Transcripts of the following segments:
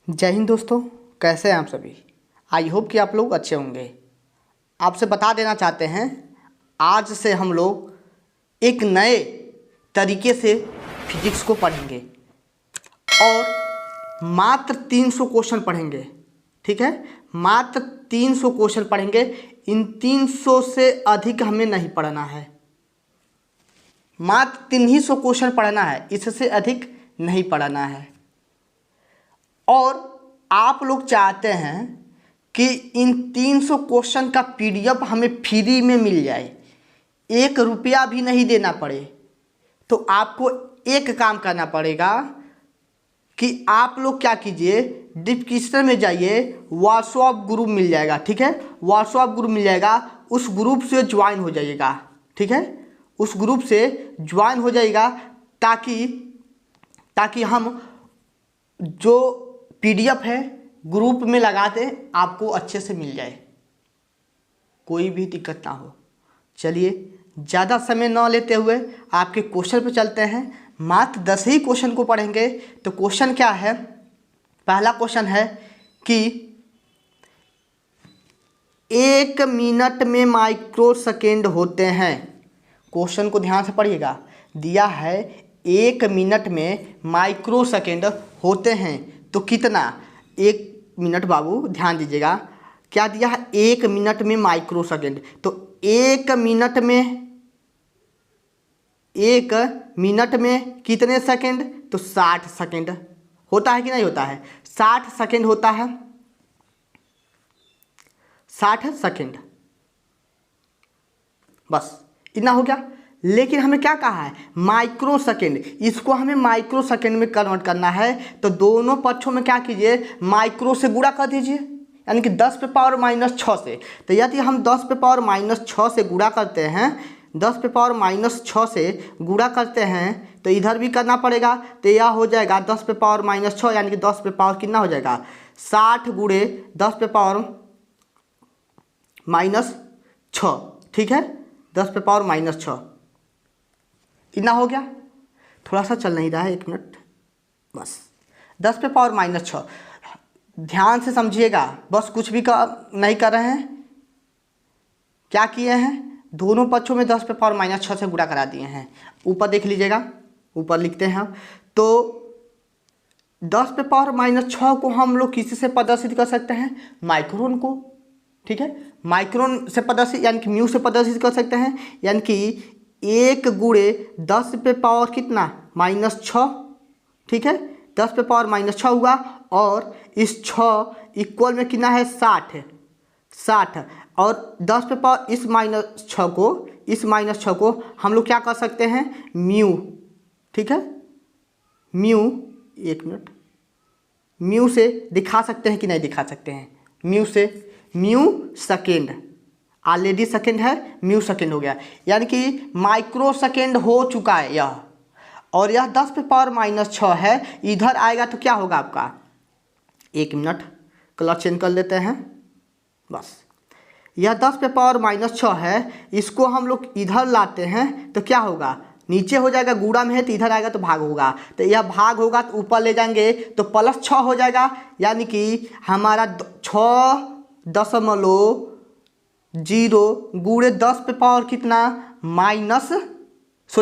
जय हिंद दोस्तों, कैसे हैं आप सभी। आई होप कि आप लोग अच्छे होंगे। आपसे बता देना चाहते हैं, आज से हम लोग एक नए तरीके से फिजिक्स को पढ़ेंगे और मात्र 300 क्वेश्चन पढ़ेंगे। ठीक है, मात्र 300 क्वेश्चन पढ़ेंगे। इन 300 से अधिक हमें नहीं पढ़ना है, मात्र 300 क्वेश्चन पढ़ना है, इससे अधिक नहीं पढ़ना है। और आप लोग चाहते हैं कि इन 300 क्वेश्चन का पीडीएफ हमें फ्री में मिल जाए, 1 रुपया भी नहीं देना पड़े। तो आपको एक काम करना पड़ेगा कि आप लोग क्या कीजिए, डिस्क्रिप्शन में जाइए, व्हाट्सएप ग्रुप मिल जाएगा। ठीक है, व्हाट्सएप ग्रुप मिल जाएगा, उस ग्रुप से ज्वाइन हो जाइएगा। ठीक है, उस ग्रुप से ज्वाइन हो जाइएगा ताकि हम जो पीडीएफ है ग्रुप में लगा दें, आपको अच्छे से मिल जाए, कोई भी दिक्कत ना हो। चलिए, ज़्यादा समय न लेते हुए आपके क्वेश्चन पे चलते हैं। मात्र 10 ही क्वेश्चन को पढ़ेंगे। तो क्वेश्चन क्या है? पहला क्वेश्चन है कि 1 मिनट में माइक्रो सेकेंड होते हैं। क्वेश्चन को ध्यान से पढ़िएगा। दिया है 1 मिनट में माइक्रो सेकेंड होते हैं, तो कितना? 1 मिनट, बाबू ध्यान दीजिएगा, क्या दिया है? 1 मिनट में माइक्रो सेकेंड। तो 1 मिनट में कितने सेकेंड? तो 60 सेकेंड होता है कि नहीं होता है? 60 सेकेंड होता है, 60 सेकेंड। बस इतना हो गया। लेकिन हमें क्या कहा है? Micro second. इसको हमें माइक्रो सेकेंड में कन्वर्ट करना है। तो दोनों पक्षों में क्या कीजिए, माइक्रो से गुणा कर दीजिए, यानी कि 10 पे पावर -6 से। तो यदि हम 10 पे पावर -6 से गुणा करते हैं, 10 पे पावर -6 से गुणा करते हैं, तो इधर भी करना पड़ेगा। तो यह हो जाएगा 10 पे पावर -6, यानी कि 10 पे पावर कितना हो जाएगा? 60 गुणे 10 पे पावर -6। ठीक है, 10 पे पावर -6 इतना हो गया। थोड़ा सा चल नहीं रहा है, 1 मिनट बस। 10 पे पावर -6, ध्यान से समझिएगा, बस कुछ भी नहीं कर रहे हैं। क्या किए हैं? दोनों पक्षों में 10 पे पावर -6 से गुणा करा दिए हैं। ऊपर देख लीजिएगा, ऊपर लिखते हैं हम। तो 10 पे पावर -6 को हम लोग किसी से प्रदर्शित कर सकते हैं? माइक्रोन को। ठीक है, माइक्रोन से प्रदर्शित, यानी कि म्यू से प्रदर्शित कर सकते हैं, यानी कि 1 गुणे 10 पे पावर कितना? -6। ठीक है, 10 पे पावर -6 हुआ, और इस 6 इक्वल में कितना है? 60। और 10 पे पावर इस -6 को हम लोग क्या कर सकते हैं? म्यू। ठीक है, म्यू, 1 मिनट, म्यू से दिखा सकते हैं कि नहीं दिखा सकते हैं? म्यू से, म्यू सेकेंड, ऑलरेडी सेकेंड है, म्यू सेकेंड हो गया, यानी कि माइक्रो सेकेंड हो चुका है यह। और यह 10 पे पावर -6 है, इधर आएगा तो क्या होगा आपका? 1 मिनट, कलर चेंज कर लेते हैं। बस, यह 10 पे पावर -6 है, इसको हम लोग इधर लाते हैं तो क्या होगा? नीचे हो जाएगा, गुणा में है तो इधर आएगा तो भाग होगा। तो यह भाग होगा तो ऊपर ले जाएंगे तो +6 हो जाएगा, यानी कि हमारा 6.0 गुणे 10 पे पावर कितना?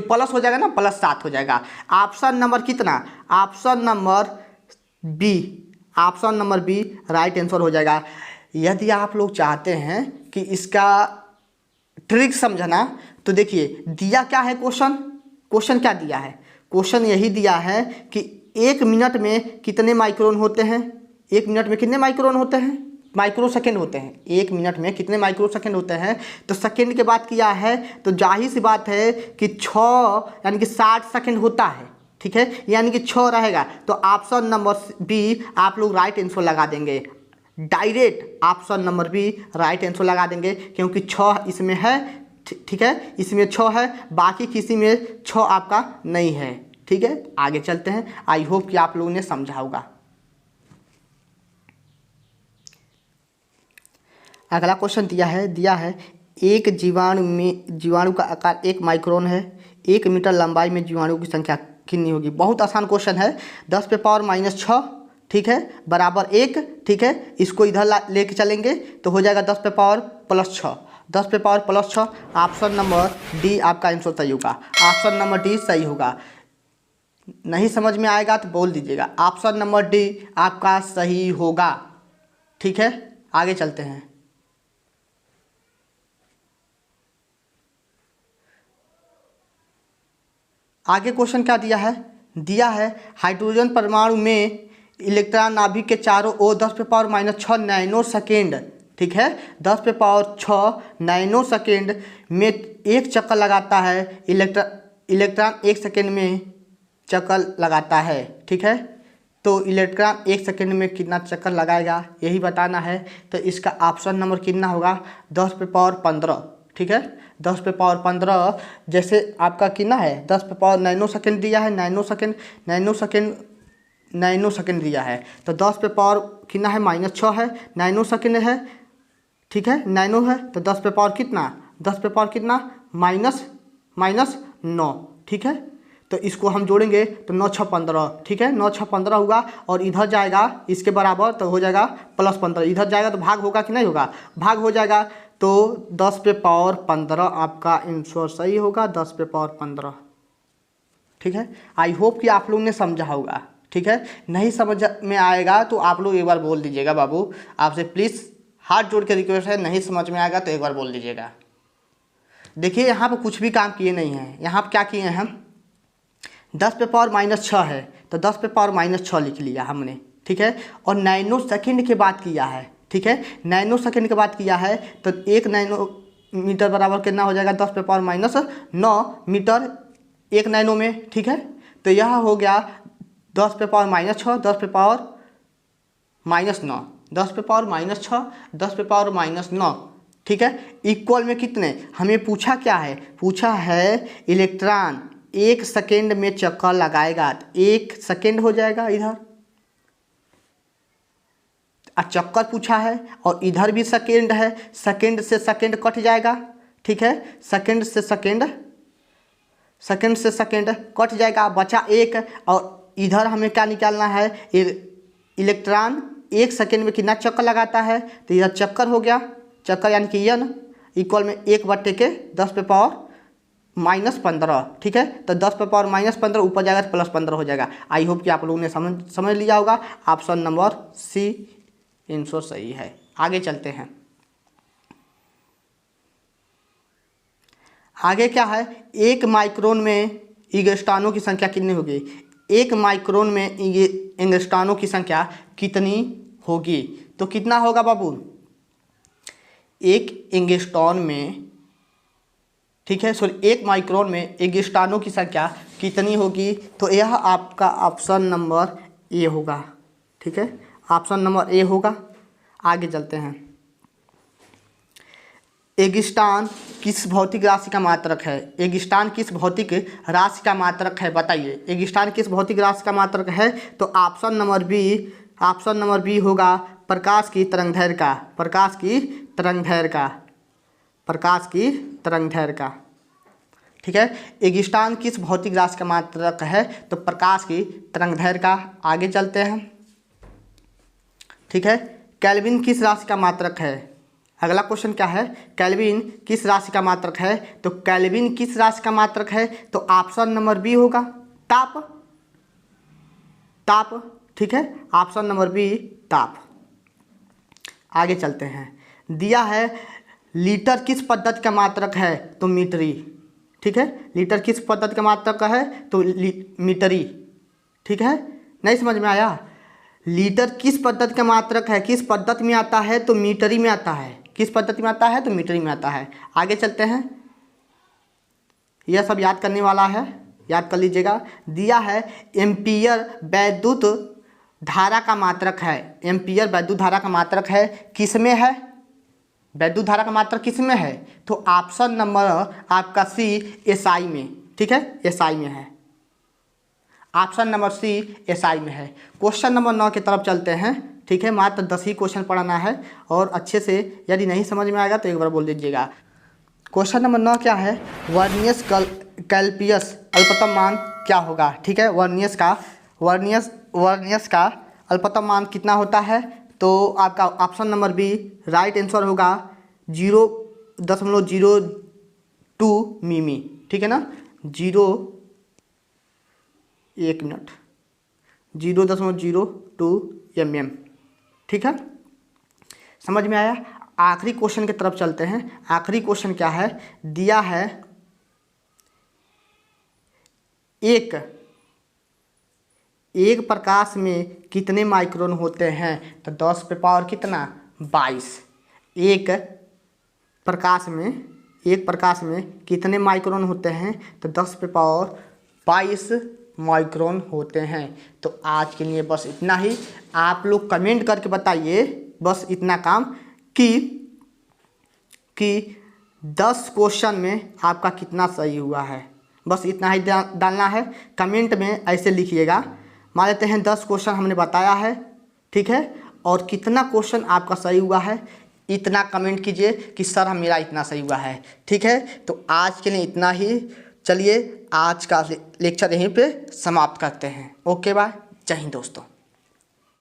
प्लस हो जाएगा ना, +7 हो जाएगा। ऑप्शन नंबर कितना? Option number b right answer हो जाएगा। यदि आप लोग चाहते हैं कि इसका ट्रिक समझना, तो देखिए दिया क्या है क्वेश्चन क्या दिया है? क्वेश्चन यही दिया है कि 1 मिनट में कितने माइक्रोन होते हैं? 1 मिनट में कितने माइक्रोन होते हैं? माइक्रो सेकेंड होते हैं। 1 मिनट में कितने माइक्रो सेकेंड होते हैं? तो सेकेंड के बाद किया है, तो जाहिर सी बात है कि 6, यानी कि 60 सेकेंड होता है। ठीक है, यानी कि 6 रहेगा। तो ऑप्शन नंबर बी आप लोग राइट आंसर लगा देंगे, direct option number b right answer लगा देंगे, क्योंकि 6 इसमें है। ठीक है, इसमें 6 है, बाकी किसी में 6 आपका नहीं है। ठीक है, आगे चलते हैं। आई होप कि आप लोगों ने समझा होगा। अगला क्वेश्चन दिया है 1 जीवाणु का आकार 1 माइक्रोन है, 1 मीटर लंबाई में जीवाणु की संख्या कितनी होगी? बहुत आसान क्वेश्चन है। 10 पे पावर -6 ठीक है, बराबर 1, ठीक है। इसको इधर लेके चलेंगे तो हो जाएगा 10 पे पावर प्लस 6, 10 पे power plus 6। Option number D आपका आंसर सही होगा, ऑप्शन नंबर डी सही होगा। नहीं समझ में आएगा तो बोल दीजिएगा, ऑप्शन नंबर डी आपका सही होगा, ठीक है। आगे चलते हैं। आगे क्वेश्चन क्या दिया है? दिया है हाइड्रोजन परमाणु में इलेक्ट्रॉन नाभिक के चारों ओर 10 पे पावर माइनस 6 नैनो सेकेंड, ठीक है, 10 पे पावर 6 नैनो सेकेंड में एक चक्कर लगाता है। इलेक्ट्रॉन 1 सेकेंड में चक्कर लगाता है, ठीक है। तो इलेक्ट्रॉन 1 सेकेंड में कितना चक्कर लगाएगा यही बताना है। तो इसका ऑप्शन नंबर कितना होगा? 10 पे पावर 15, ठीक है, 10 पे पावर 15। जैसे आपका कितना है, 10 पे पावर नैनो सेकेंड दिया है, नैनो सेकेंड दिया है। तो 10 पे पावर कितना है? -6 है, नैनो सेकेंड है, ठीक है, नैनो है। तो 10 पे पावर कितना? 10 पे पावर कितना? -9, ठीक है। तो इसको हम जोड़ेंगे तो 9 6 15, ठीक है, 9 6 15 होगा। और इधर जाएगा इसके बराबर तो हो जाएगा +15, इधर जाएगा तो भाग होगा कि नहीं होगा? भाग हो जाएगा। तो 10 पे पावर 15 आपका आंसर सही होगा, 10 पे पावर 15, ठीक है। आई होप कि आप लोग ने समझा होगा, ठीक है। नहीं समझ में आएगा तो आप लोग एक बार बोल दीजिएगा। बाबू आपसे प्लीज़ हाथ जोड़ के रिक्वेस्ट है, नहीं समझ में आएगा तो एक बार बोल दीजिएगा। देखिए यहाँ पर कुछ भी काम किए नहीं हैं। यहाँ पर क्या किए हैं हम? 10 पे पावर -6 है तो 10 पे पावर -6 लिख लिया हमने, ठीक है। और नैनो सेकेंड की बात किया है, ठीक है, नैनो सेकेंड की बात किया है। तो 1 नैनोमीटर बराबर कितना हो जाएगा? 10 पे पावर -9 मीटर 1 नैनो में, ठीक है। तो यह हो गया 10 पे पावर -6, 10 पे पावर -9, 10 पे पावर -6, 10 पे पावर -9, ठीक है। इक्वल में कितने? हमें पूछा क्या है? पूछा है इलेक्ट्रॉन 1 सेकेंड में चक्कर लगाएगा, 1 सेकेंड हो जाएगा इधर। चक्कर पूछा है और इधर भी सेकेंड है, सेकेंड से सेकेंड कट जाएगा, ठीक है, सेकेंड से सेकेंड कट जाएगा, बचा 1। और इधर हमें क्या निकालना है? इलेक्ट्रॉन 1 सेकेंड में कितना चक्कर लगाता है? तो इधर चक्कर हो गया, चक्कर यानी कि n इक्वल में 1/10 पे पावर -15, ठीक है। तो 10 पे पावर -15 ऊपर जाएगा तो +15 हो जाएगा। आई होप कि आप लोगों ने समझ लिया होगा। ऑप्शन नंबर सी आंसर सही है। आगे चलते हैं। आगे क्या है? 1 माइक्रोन में एंगस्ट्रॉनों की संख्या कितनी होगी? 1 माइक्रोन में एंगस्ट्रॉनों की संख्या कितनी होगी? तो कितना होगा बाबू? 1 एंगस्ट्रॉन में, ठीक है, सॉरी 1 माइक्रोन में एंगस्ट्रॉनों की संख्या कितनी होगी? तो यह आपका ऑप्शन नंबर ए होगा, ठीक है, ऑप्शन नंबर ए होगा। आगे चलते हैं। एंगस्ट्रॉन किस भौतिक राशि का मात्रक है? एंगस्ट्रॉन किस भौतिक राशि का मात्रक है? बताइए, एंगस्ट्रॉन किस भौतिक राशि का मात्रक है? तो ऑप्शन नंबर बी होगा प्रकाश की तरंगदैर्घ्य का, प्रकाश की तरंगदैर्घ्य का, ठीक है। एंगस्ट्रॉन किस भौतिक राशि का मात्रक है? तो प्रकाश की तरंगदैर्घ्य का। आगे चलते हैं, ठीक है। केल्विन किस राशि का मात्रक है? अगला क्वेश्चन क्या है? केल्विन किस राशि का मात्रक है? तो केल्विन किस राशि का मात्रक है? तो ऑप्शन नंबर बी होगा ताप, ठीक है, ऑप्शन नंबर बी ताप। आगे चलते हैं। दिया है लीटर किस पद्धति का मात्रक है? तो मीटरी, ठीक है, लीटर किस पद्धति का मात्रक है? तो मीटरी, ठीक है। नहीं समझ में आया? लीटर किस पद्धति का मात्रक है? किस पद्धति में आता है? तो मीटरी में आता है। किस पद्धति में आता है? तो मीटरी में आता है। आगे चलते हैं। यह सब याद करने वाला है, याद कर लीजिएगा। दिया है एम्पियर वैद्युत धारा का मात्रक है। एम्पियर वैद्युत धारा का मात्रक है, किस में है? वैद्युत धारा का मात्रक किस में है? तो ऑप्शन नंबर आपका सी एसआई में, ठीक है, एसआई में है। ऑप्शन नंबर सी एसआई में है। क्वेश्चन नंबर 9 की तरफ चलते हैं, ठीक है। मात्र 10 ही क्वेश्चन पढ़ाना है और अच्छे से, यदि नहीं समझ में आएगा तो एक बार बोल दीजिएगा। क्वेश्चन नंबर 9 क्या है? वर्नियस कैल्पियस अल्पतम मान क्या होगा? ठीक है, वर्नियस का अल्पतम मान कितना होता है, तो आपका option number b right answer होगा 0.02 मिमी। ठीक है ना, 0.02 mm। ठीक है, समझ में आया। आखिरी क्वेश्चन की तरफ चलते हैं। आखिरी क्वेश्चन क्या है, दिया है एक प्रकाश में कितने माइक्रोन होते हैं, तो 10 पे पावर कितना 22। एक प्रकाश में कितने माइक्रोन होते हैं, तो 10 पे पावर 22 माइक्रोन होते हैं। तो आज के लिए बस इतना ही। आप लोग कमेंट करके बताइए बस इतना काम कि 10 क्वेश्चन में आपका कितना सही हुआ है। बस इतना ही डालना है, कमेंट में ऐसे लिखिएगा। मान लेते हैं 10 क्वेश्चन हमने बताया है, ठीक है, और कितना क्वेश्चन आपका सही हुआ है इतना कमेंट कीजिए कि सर मेरा इतना सही हुआ है। ठीक है, तो आज के लिए इतना ही। चलिए आज का लेक्चर यहीं पे समाप्त करते हैं। ओके बाय, जय हिंद दोस्तों।